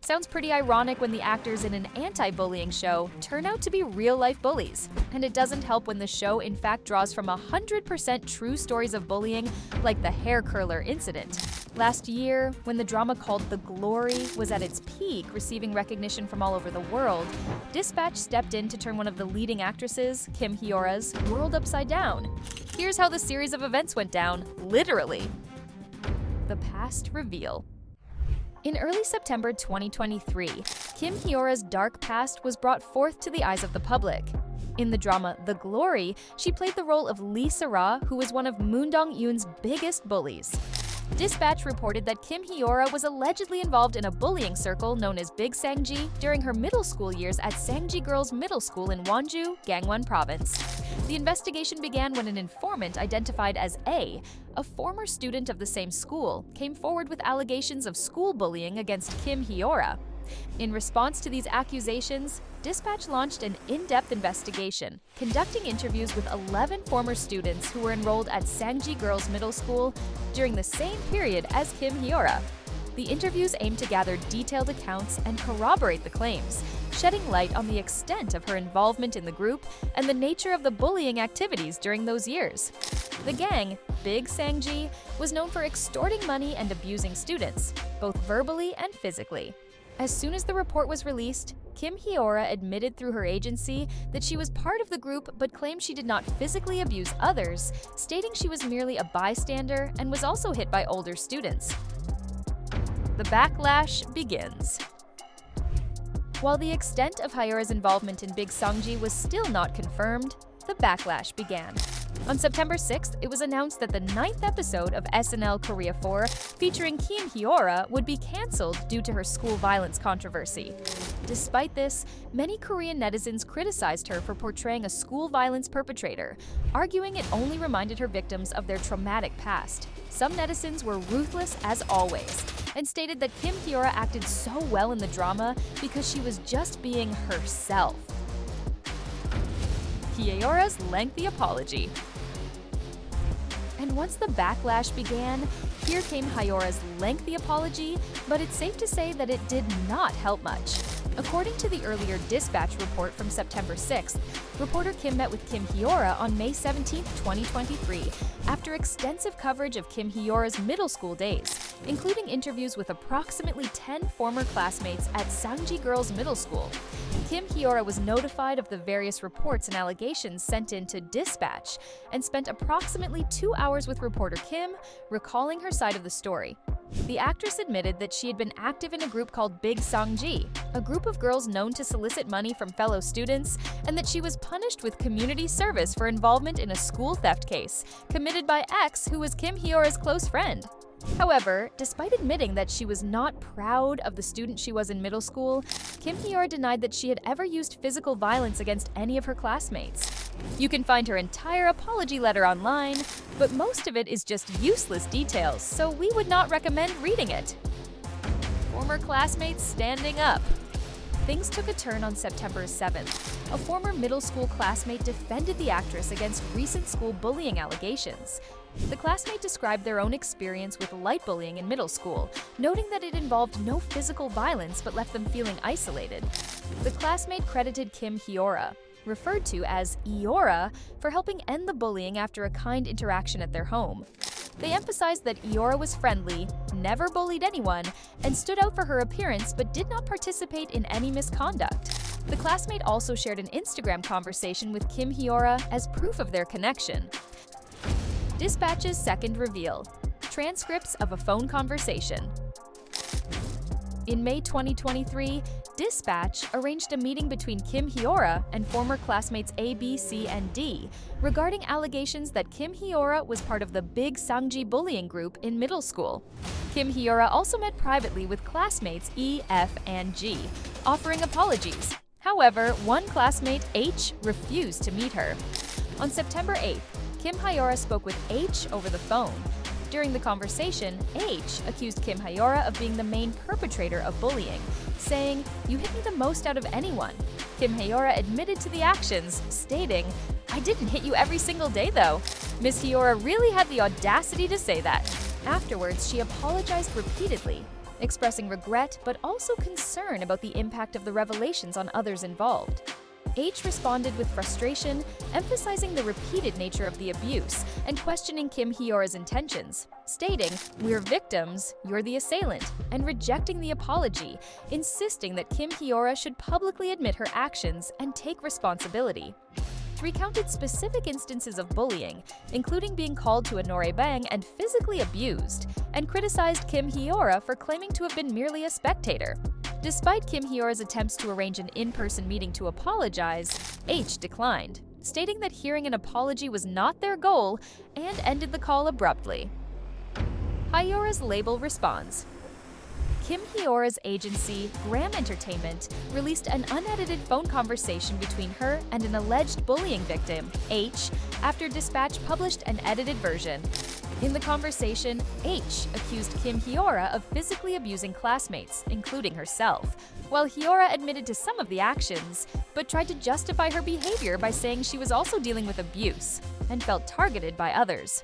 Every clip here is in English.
Sounds pretty ironic when the actors in an anti-bullying show turn out to be real-life bullies. And it doesn't help when the show in fact draws from 100% true stories of bullying, like the hair curler incident. Last year, when the drama called The Glory was at its peak, receiving recognition from all over the world, Dispatch stepped in to turn one of the leading actresses, Kim Hieora's, world upside down. Here's how the series of events went down, literally. The past reveal. In early September 2023, Kim Hieora's dark past was brought forth to the eyes of the public. In the drama The Glory, she played the role of Lee Sara, who was one of Moon Dong-yoon's biggest bullies. Dispatch reported that Kim Hieora was allegedly involved in a bullying circle known as Big Sangji during her middle school years at Sangji Girls' Middle School in Wonju, Gangwon Province. The investigation began when an informant identified as A former student of the same school, came forward with allegations of school bullying against Kim Hieora. In response to these accusations, Dispatch launched an in-depth investigation, conducting interviews with 11 former students who were enrolled at Sangji Girls' Middle School during the same period as Kim Hieora. The interviews aimed to gather detailed accounts and corroborate the claims, shedding light on the extent of her involvement in the group and the nature of the bullying activities during those years. The gang, Big Sangji, was known for extorting money and abusing students, both verbally and physically. As soon as the report was released, Kim Hieora admitted through her agency that she was part of the group but claimed she did not physically abuse others, stating she was merely a bystander and was also hit by older students. The backlash begins. While the extent of Hieora's involvement in Big Sangji was still not confirmed, the backlash began. On September 6th, it was announced that the 9th episode of SNL Korea 4 featuring Kim Hieora would be cancelled due to her school violence controversy. Despite this, many Korean netizens criticized her for portraying a school violence perpetrator, arguing it only reminded her victims of their traumatic past. Some netizens were ruthless as always, and stated that Kim Hieora acted so well in the drama because she was just being herself. Hieora's lengthy apology. And once the backlash began, here came Hieora's lengthy apology, but it's safe to say that it did not help much. According to the earlier Dispatch report from September 6th, reporter Kim met with Kim Hieora on May 17, 2023, after extensive coverage of Kim Hieora's middle school days, including interviews with approximately 10 former classmates at Sangji Girls' Middle School. Kim Hieora was notified of the various reports and allegations sent in to Dispatch and spent approximately 2 hours with reporter Kim, recalling her side of the story. The actress admitted that she had been active in a group called Big Sangji, a group of girls known to solicit money from fellow students, and that she was punished with community service for involvement in a school theft case, committed by X, who was Kim Hieora's close friend. However, despite admitting that she was not proud of the student she was in middle school, Kim Hieora denied that she had ever used physical violence against any of her classmates. You can find her entire apology letter online, but most of it is just useless details, so we would not recommend reading it. Former classmates standing up. Things took a turn on September 7th. A former middle school classmate defended the actress against recent school bullying allegations. The classmate described their own experience with light bullying in middle school, noting that it involved no physical violence but left them feeling isolated. The classmate credited Kim Hieora, referred to as Hieora, for helping end the bullying after a kind interaction at their home. They emphasized that Hieora was friendly, never bullied anyone, and stood out for her appearance but did not participate in any misconduct. The classmate also shared an Instagram conversation with Kim Hieora as proof of their connection. Dispatch's second reveal: transcripts of a phone conversation. In May 2023, Dispatch arranged a meeting between Kim Hieora and former classmates A, B, C, and D regarding allegations that Kim Hieora was part of the Big Sangji bullying group in middle school. Kim Hieora also met privately with classmates E, F, and G, offering apologies. However, one classmate, H, refused to meet her. On September 8th, Kim Hieora spoke with H over the phone. During the conversation, H accused Kim Hieora of being the main perpetrator of bullying, saying, "You hit me the most out of anyone." Kim Hieora admitted to the actions, stating, "I didn't hit you every single day though." Ms. Hieora really had the audacity to say that. Afterwards, she apologized repeatedly, expressing regret but also concern about the impact of the revelations on others involved. H responded with frustration, emphasizing the repeated nature of the abuse and questioning Kim Hieora's intentions, stating, "We're victims, you're the assailant," and rejecting the apology, insisting that Kim Hieora should publicly admit her actions and take responsibility. She recounted specific instances of bullying, including being called to a noraebang and physically abused, and criticized Kim Hieora for claiming to have been merely a spectator. Despite Kim Hieora's attempts to arrange an in-person meeting to apologize, H declined, stating that hearing an apology was not their goal and ended the call abruptly. Hieora's label responds. Kim Hieora's agency, Graham Entertainment, released an unedited phone conversation between her and an alleged bullying victim, H, after Dispatch published an edited version. In the conversation, H accused Kim Hieora of physically abusing classmates, including herself, while Hieora admitted to some of the actions, but tried to justify her behavior by saying she was also dealing with abuse and felt targeted by others.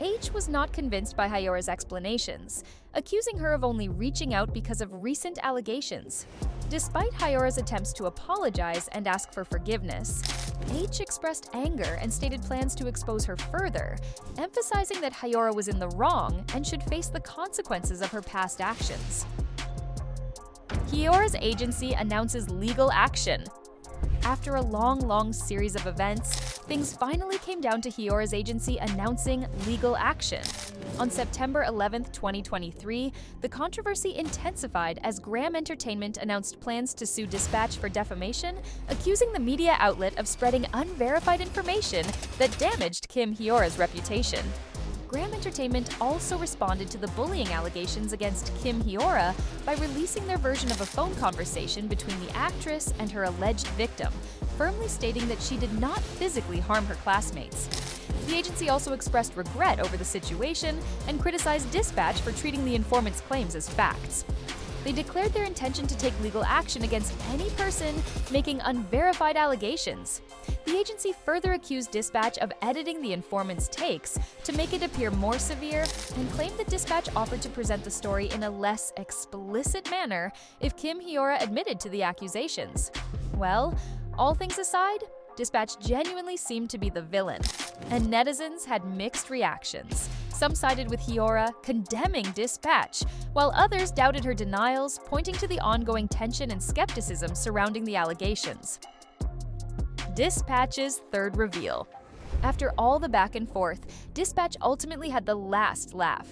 H was not convinced by Hieora's explanations, accusing her of only reaching out because of recent allegations. Despite Hieora's attempts to apologize and ask for forgiveness, H expressed anger and stated plans to expose her further, emphasizing that Hieora was in the wrong and should face the consequences of her past actions. Hieora's agency announces legal action. After a long series of events, things finally came down to Hieora's agency announcing legal action. On September 11, 2023, the controversy intensified as Graham Entertainment announced plans to sue Dispatch for defamation, accusing the media outlet of spreading unverified information that damaged Kim Hieora's reputation. Graham Entertainment also responded to the bullying allegations against Kim Hieora by releasing their version of a phone conversation between the actress and her alleged victim, firmly stating that she did not physically harm her classmates. The agency also expressed regret over the situation and criticized Dispatch for treating the informant's claims as facts. They declared their intention to take legal action against any person making unverified allegations. The agency further accused Dispatch of editing the informant's takes to make it appear more severe and claimed that Dispatch offered to present the story in a less explicit manner if Kim Hieora admitted to the accusations. Well, all things aside, Dispatch genuinely seemed to be the villain, and netizens had mixed reactions. Some sided with Hieora, condemning Dispatch, while others doubted her denials, pointing to the ongoing tension and skepticism surrounding the allegations. Dispatch's third reveal. After all the back and forth, Dispatch ultimately had the last laugh.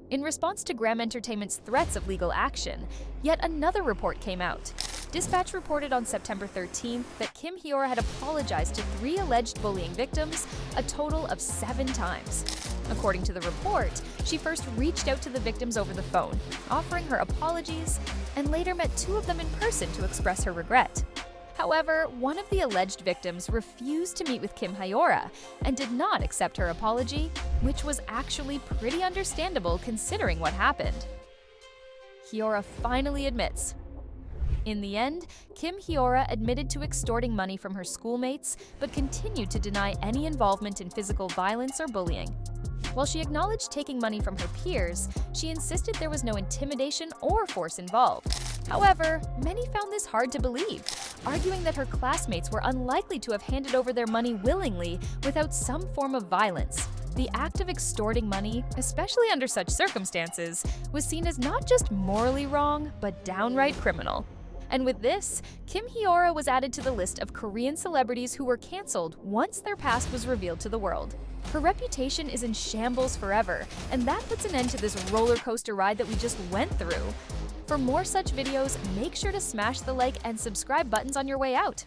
In response to Graham Entertainment's threats of legal action, yet another report came out. Dispatch reported on September 13th that Kim Hieora had apologized to 3 alleged bullying victims, a total of 7 times. According to the report, she first reached out to the victims over the phone, offering her apologies, and later met 2 of them in person to express her regret. However, one of the alleged victims refused to meet with Kim Hieora and did not accept her apology, which was actually pretty understandable considering what happened. Hieora finally admits. In the end, Kim Hieora admitted to extorting money from her schoolmates, but continued to deny any involvement in physical violence or bullying. While she acknowledged taking money from her peers, she insisted there was no intimidation or force involved. However, many found this hard to believe, arguing that her classmates were unlikely to have handed over their money willingly without some form of violence. The act of extorting money, especially under such circumstances, was seen as not just morally wrong, but downright criminal. And with this, Kim Hieora was added to the list of Korean celebrities who were cancelled once their past was revealed to the world. Her reputation is in shambles forever, and that puts an end to this roller coaster ride that we just went through. For more such videos, make sure to smash the like and subscribe buttons on your way out.